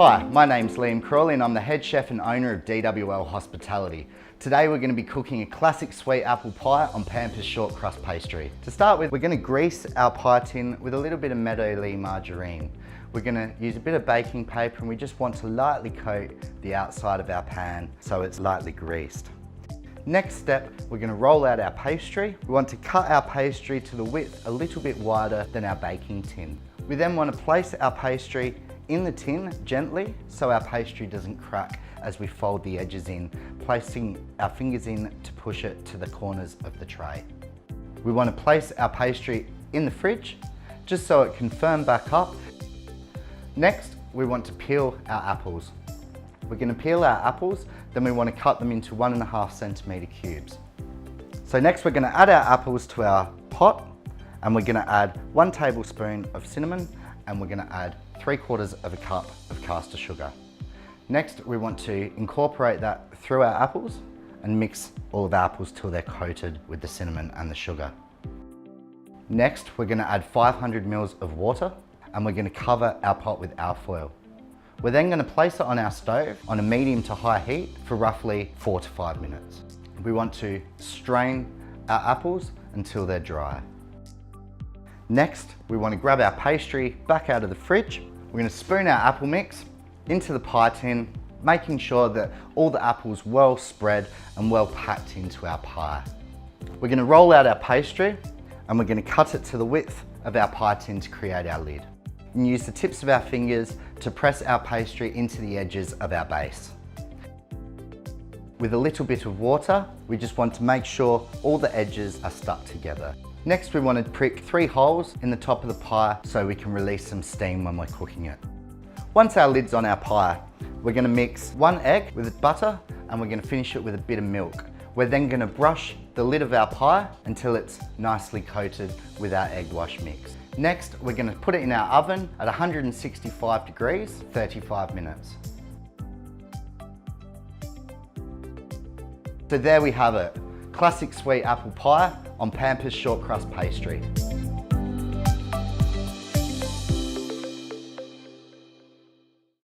Hi, my name's Liam Crawley and I'm the head chef and owner of DWL Hospitality. Today we're going to be cooking a classic sweet apple pie on Pampers short crust pastry. To start with, we're going to grease our pie tin with a little bit of Meadow-Lee margarine. We're going to use a bit of baking paper and we just want to lightly coat the outside of our pan so it's lightly greased. Next step, we're going to roll out our pastry. We want to cut our pastry to the width a little bit wider than our baking tin. We then want to place our pastry in the tin gently so our pastry doesn't crack as we fold the edges in, placing our fingers in to push it to the corners of the tray. We want to place our pastry in the fridge just so it can firm back up. Next, we want to peel our apples. We're going to peel our apples, then we want to cut them into 1.5 centimetre cubes. So next we're going to add our apples to our pot and we're going to add 1 tablespoon of cinnamon and we're going to add 3/4 of a cup of caster sugar. Next, we want to incorporate that through our apples and mix all of our apples till they're coated with the cinnamon and the sugar. Next, we're going to add 500 ml of water and we're going to cover our pot with alfoil. We're then going to place it on our stove on a medium to high heat for roughly 4 to 5 minutes. We want to strain our apples until they're dry. Next, we want to grab our pastry back out of the fridge. We're going to spoon our apple mix into the pie tin, making sure that all the apples well spread and well packed into our pie. We're going to roll out our pastry and we're going to cut it to the width of our pie tin to create our lid. And use the tips of our fingers to press our pastry into the edges of our base. With a little bit of water, we just want to make sure all the edges are stuck together. Next, we want to prick 3 holes in the top of the pie so we can release some steam when we're cooking it. Once our lid's on our pie, we're going to mix 1 egg with butter and we're going to finish it with a bit of milk. We're then going to brush the lid of our pie until it's nicely coated with our egg wash mix. Next, we're going to put it in our oven at 165 degrees, 35 minutes. So there we have it, classic sweet apple pie on Pampers short crust pastry.